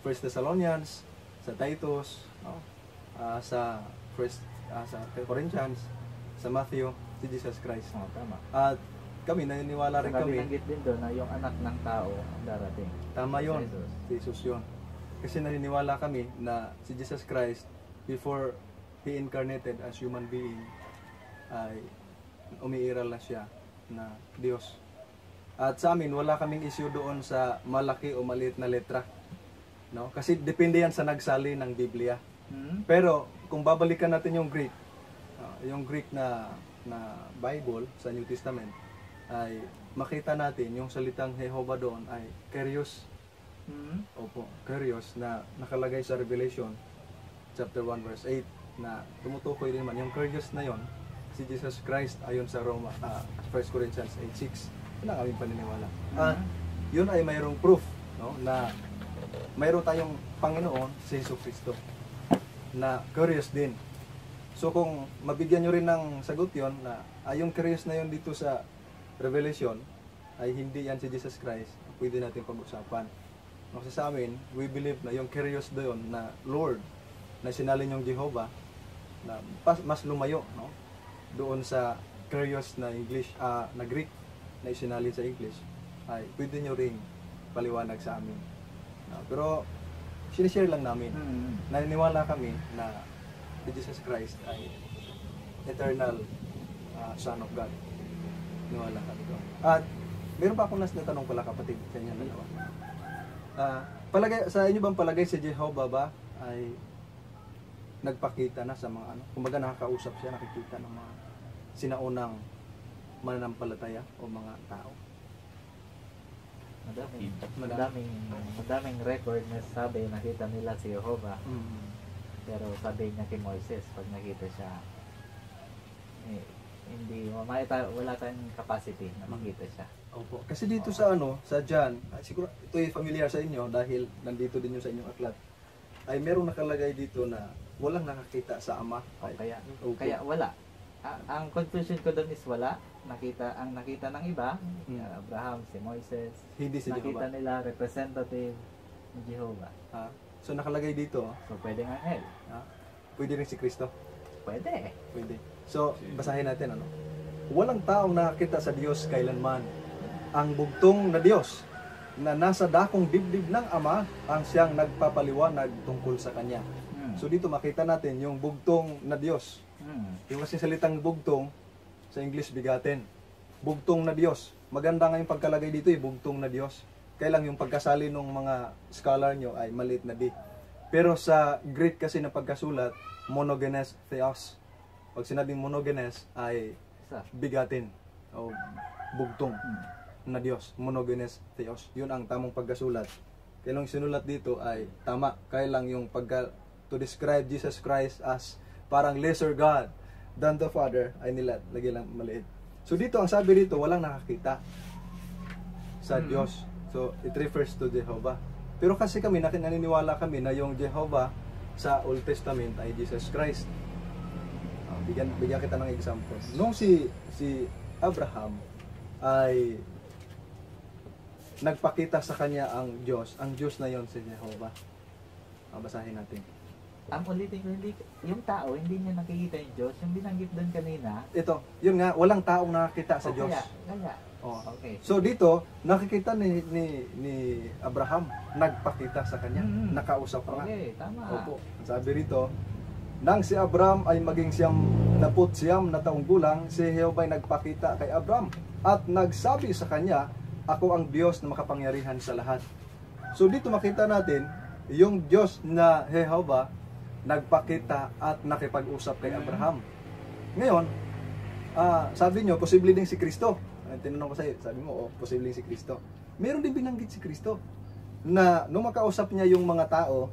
1 Thessalonians, sa Titus, sa Corinthians, sa Matthew, si Jesus Christ. Tama. At kami, naniniwala rin Saka kami. binanggit din doon na yung anak ng tao ang darating. Tama yun. Jesus. Si Jesus yun. Kasi naniniwala kami na si Jesus Christ, before He incarnated as human being, ay umiiral na siya na Diyos. At sa amin, wala kaming issue doon sa malaki o maliit na letra. No? Kasi depende yan sa nagsali ng Biblia. Pero kung babalikan natin yung Greek na Bible sa New Testament, ay makita natin yung salitang Jehovah doon ay Kyrios. Opo, Kyrios na nakalagay sa Revelation chapter 1 verse 8 na tumutukoy din naman yung Kyrios na yon si Jesus Christ ayon sa 1 Corinthians 8:6. Yun ang aming paniniwala. At yun ay mayroong proof, no, na mayroon tayong Panginoon si Jesus Kristo na Kyrios din. So kung mabigyan nyo rin ng sagot yon na yung Kyrios na yon dito sa Revelation ay hindi yan si Jesus Christ, pwede natin pag-usapan. Kasi sa amin, we believe na yung Kyrios doon na Lord na sinalin yung Jehovah na mas lumayo, no, doon sa Kyrios na English, na Greek na isinalin sa English, ay pwede nyo ring paliwanag sa amin. Pero sinishare lang namin. Naniniwala kami na si Jesus Christ ay eternal Son of God. Niwala kami doon. At meron pa akong natanong pala, kapatid, sa inyo dalawa. Sa inyo bang palagay si Jehovah ba ay nagpakita na sa mga kumbaga nakakausap siya, nakikita ng mga sinaunang mananampalataya o mga tao? Madaming record na sabi nakita nila si Jehovah. Pero sabi niya kay Moises, pag nakita siya, wala tayong capacity na makita siya. Opo. Kasi dito sa John, siguro ito ay familiar sa inyo dahil nandito din yung sa inyong aklat. Ay merong nakalagay dito na walang nakakita sa Ama. Kaya wala. Ang conclusion ko doon is wala. Ang nakita ng iba, Abraham, si Moises, hindi si nakita Jehovah. nila representative ni Jehovah. So nakalagay dito, So pwedeng anghel. pwede rin si Kristo. Pwede. So basahin natin Walang taong nakakita sa Diyos kailanman. Ang bugtong na Diyos na nasa dakong dibdib ng Ama ang siyang nagpapaliwanag tungkol sa Kanya. So dito makita natin yung bugtong na Diyos. Yung kasi salitang bugtong sa English bigatin. Bugtong na Diyos. Maganda nga yung pagkalagay dito bugtong na Diyos. Kaya lang yung pagkasali ng mga scholar nyo ay maliit na di. Pero sa Greek kasi na pagkasulat, monogenes theos. Pag sinabing monogenes ay bigatin o bugtong na Diyos. Monogenes theos. Yun ang tamang pagkasulat. Kaya lang sinulat dito ay tama. Kaya lang yung to describe Jesus Christ as parang lesser God than the Father ay lagay lang maliit. So dito, ang sabi dito, walang nakakita sa Diyos. So it refers to Jehovah. Pero kasi kami, naniniwala kami na yung Jehovah sa Old Testament ay Jesus Christ. Bigyan kita ng example. Nung si Abraham ay nagpakita sa kanya ang Diyos na yon si Jehovah. Basahin natin. ulitin ko, hindi, yung tao, hindi niya nakikita yung Diyos. Yung binanggit doon kanina. Ito, yun nga, walang taong nakakita sa Diyos. Kaya. Oh. Okay. So dito, nakikita ni Abraham, nagpakita sa kanya, nakausap pa nga. Okay, tama. Opo. Sabi rito, nang si Abraham ay maging siyam na taong gulang, si Jehovah ay nagpakita kay Abraham at nagsabi sa kanya, ako ang Diyos na makapangyarihan sa lahat. So dito makita natin, yung Diyos na Jehovah nagpakita at nakipag-usap kay Abraham. Ngayon, sabi nyo, posible din si Kristo. Tinanong ko sa'yo, sabi mo, posible din si Kristo. Meron din binanggit si Kristo na nung makausap niya yung mga tao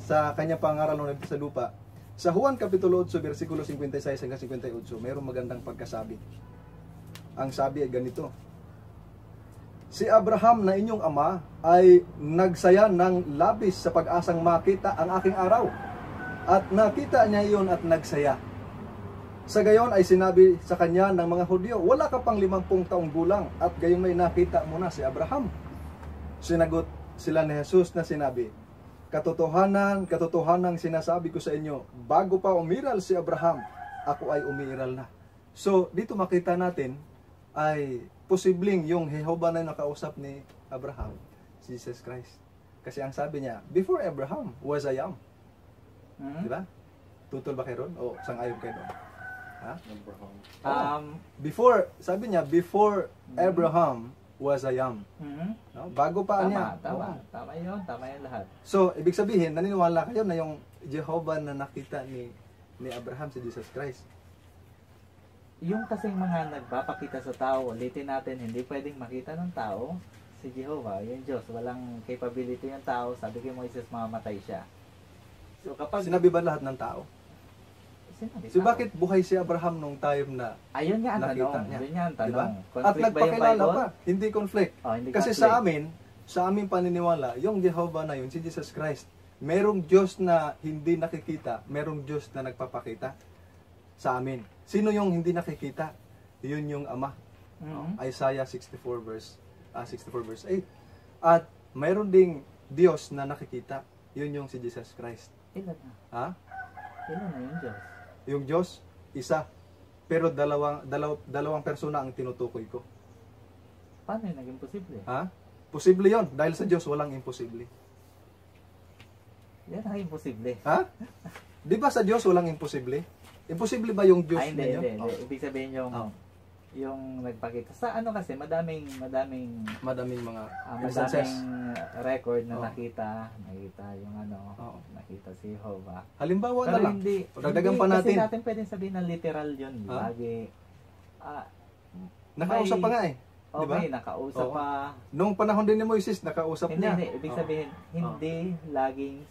sa kanya pangaral nung sa lupa, sa Juan Kapitulo 8, versikulo 56 hanggang 58, mayroong magandang pagkasabi. Ang sabi ay ganito, si Abraham na inyong ama ay nagsaya ng labis sa pag-asang makita ang aking araw. At nakita niya iyon at nagsaya. Sa gayon ay sinabi sa kanya ng mga Hudyo, wala ka pang 50 taong gulang at gayon may nakita mo na si Abraham. Sinagot sila ni Jesus na sinabi, katotohanan sinasabi ko sa inyo, bago pa umiral si Abraham, ako ay umiral na. So, dito makita natin ay posibleng yung Jehovah na nakausap ni Abraham, Jesus Christ. Kasi ang sabi niya, before Abraham was I am. Di ba? Tutol ba kayo ron? O sang-ayon kayo ron? Ha? Before, sabi niya, before Abraham was I am. No? Bago pa niya. Tama yun lahat. So, ibig sabihin, naniniwala kayo na yung Jehovah na nakita ni Abraham si Jesus Christ. Yung kasing mga nagpapakita sa tao, ulitin natin, hindi pwedeng makita ng tao si Jehovah, yung Diyos. Walang capability yung tao. Sabi kay Moises, mamamatay siya. So, kapag sinabi ba lahat ng tao? So bakit buhay si Abraham nung time na ayun nga ang nakita tanong. niya? Ayun nga ang tanong. Diba? Conflict At nagpakilala ba yung pa. Hindi conflict. Hindi kasi conflict. sa aming paniniwala, yung Jehovah na yun, si Jesus Christ, merong Diyos na hindi nakikita, merong Diyos na nagpapakita sa amin. Sino yung hindi nakikita? Yun yung Ama. Isaiah 64 verse 8. At mayroon ding Diyos na nakikita. Yun yung si Jesus Christ. Ilan na? Ha? Ilan na yung Diyos? Yung Diyos, isa. Pero dalawang persona ang tinutukoy ko. Paano yun naging posible? Ha? Posible yon. Dahil sa Diyos, walang imposible. Yan ang imposible. Ha? Di ba sa Diyos, walang imposible? Imposible ba yung Diyos hindi, ninyo? hindi. Ibig sabihin yung nagpakita. Sa ano kasi, madaming mga madaming record na nakita yung nakita si Jehovah. Halimbawa Pero na lang. Dagdagan pa natin. Kasi natin pwedeng sabihin na literal yun. Lagi. Nakausap pa nga eh. Diba? Okay, nakausap pa. Nung panahon din ni Moises, nakausap niya. Hindi. Ibig sabihin, hindi laging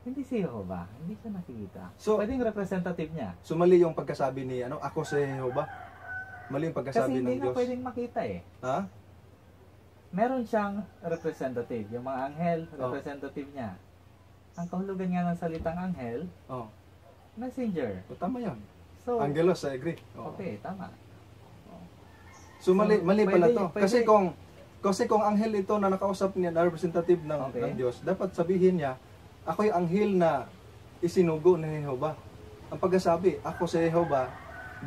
hindi si Jehovah. Hindi siya nakikita. So, pwedeng representative niya. So mali yung pagkasabi ni ako si Jehovah. Mali yung pagkasabi ng Diyos. Kasi hindi na pwedeng makita eh. Ha? Meron siyang representative. Yung mga anghel, representative niya. Ang kahulugan nga ng salitang anghel, messenger. Tama yan. So, Angelos, I agree. Okay, tama. So mali pala to. Kasi kung anghel ito na nakausap niya, na representative ng Diyos, dapat sabihin niya, ako yung anghel na isinugo ni Jehovah. Ang pagkasabi, ako si Jehovah,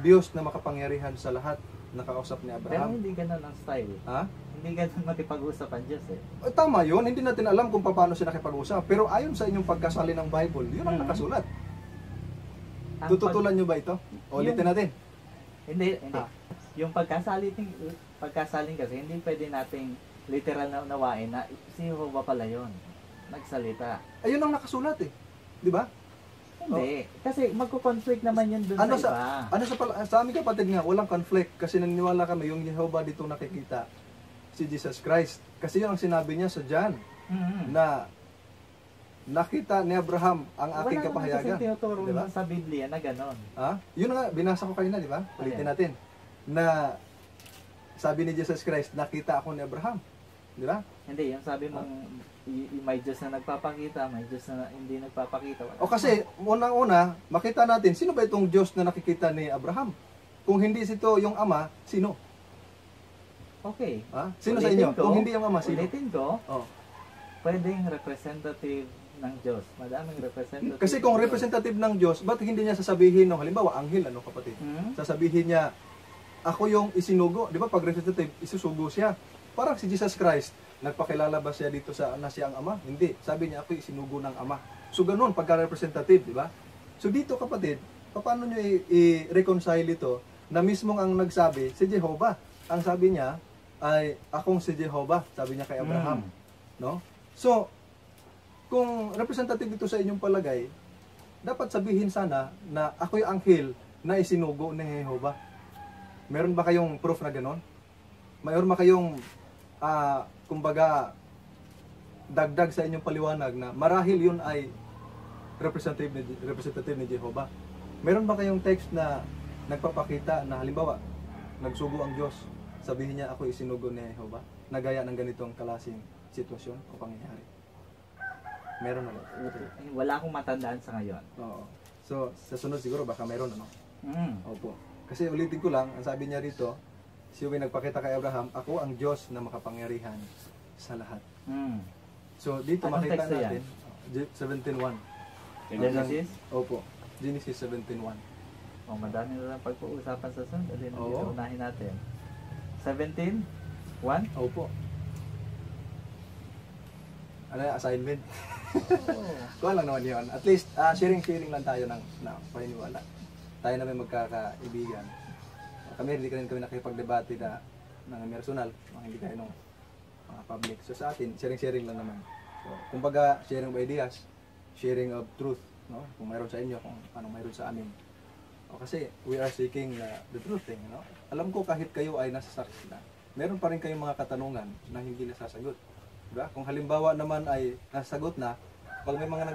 Diyos na makapangyarihan sa lahat, nakausap ni Abraham. Pero hindi ganun ang style. Ha? Hindi ganun makipag-usap ang Diyos eh. Tama yun, hindi natin alam kung paano siya nakipag-usap. Pero ayon sa inyong pagkasali ng Bible, yun ang nakasulat. Tututulan nyo ba ito? Ulitin natin. Hindi. Yung pagkasaling kasi, hindi pwede nating literal na unawain na si Jehovah pala yun. Nagsalita. Ayun ang nakasulat eh. Di ba? Hindi. Kasi magko-conflict naman yun dun sa iba. Sa aming kapatid nga, walang conflict. Kasi naniniwala kami, yung Jehovah dito nakikita, si Jesus Christ. Kasi yun ang sinabi niya sa John, na nakita ni Abraham ang aking kapahayagan. Wala naman kasi tinuturo sa Biblia na ganon. Ha? Yun nga, binasa ko kayo na, di ba? Ulitin natin. Na sabi ni Jesus Christ, nakita ako ni Abraham. Di ba? Hindi, yung sabi mong may Diyos na nagpapakita, may Diyos na hindi nagpapakita. O kasi, unang-una, makita natin, sino ba itong Diyos na nakikita ni Abraham? Kung hindi ito yung Ama, sino? Okay. Ha? Sino sa inyo? Kung hindi yung Ama, sino? Ulitin ko, pwedeng representative ng Diyos. Madaming representative. Kasi kung representative ng Diyos, ba't hindi niya sasabihin, no? Halimbawa, anghel, ano kapatid? Sasabihin niya, ako yung isinugo. Di ba, pag representative, isusugo siya. Parang si Jesus Christ, nagpakilala ba siya dito sa na siya ang Ama? Hindi. Sabi niya, ako yung isinugo ng Ama. So, ganun, pagka-representative, di ba? So, dito kapatid, paano nyo i-reconcile ito na mismong ang nagsabi, si Jehovah. Ang sabi niya, ay akong si Jehovah, sabi niya kay Abraham. No? So, kung representative ito sa inyong palagay, dapat sabihin sana na ako yung anghel na isinugo ni Jehovah. Meron ba kayong proof na gano'n? Mayroon ba kayong, kumbaga, dagdag sa inyong paliwanag na marahil yun ay representative ni Jehovah? Meron ba kayong text na nagpapakita na halimbawa, nagsugo ang Diyos, sabihin niya ako isinugo ni Jehovah, na gaya ng ganitong klaseng sitwasyon o pangyayari? Meron na. Wala akong matandaan sa ngayon. Oo. So, sa sunod siguro baka meron, ano? Opo. Kasi ulitin ko lang, ang sabi niya rito, siya yung nagpakita kay Abraham, ako ang Diyos na makapangyarihan sa lahat. So, dito anong makita text natin, 17:1. Genesis? Opo. Genesis 17:1. Madami na lang pag-uusapan sa sunod. Alin ang Oo. unahin natin? 17:1? Opo. Ano yung assignment? Kuha lang naman yun. At least, sharing lang tayo ng paniniwala. Tayo na may magkakaibigan. Hindi kami nakipagdebate na ng personal, hindi tayo ng public. So sa atin, sharing lang naman. So, kumbaga, sharing of ideas, sharing of truth, no? Kung mayroon sa inyo, kung anong mayroon sa amin. Kasi we are seeking the truth, no? Alam ko kahit kayo ay nasa sakit na, meron pa rin kayong mga katanungan na hindi nasasagot. Diba? Kung halimbawa naman ay nasagot na, pag may mga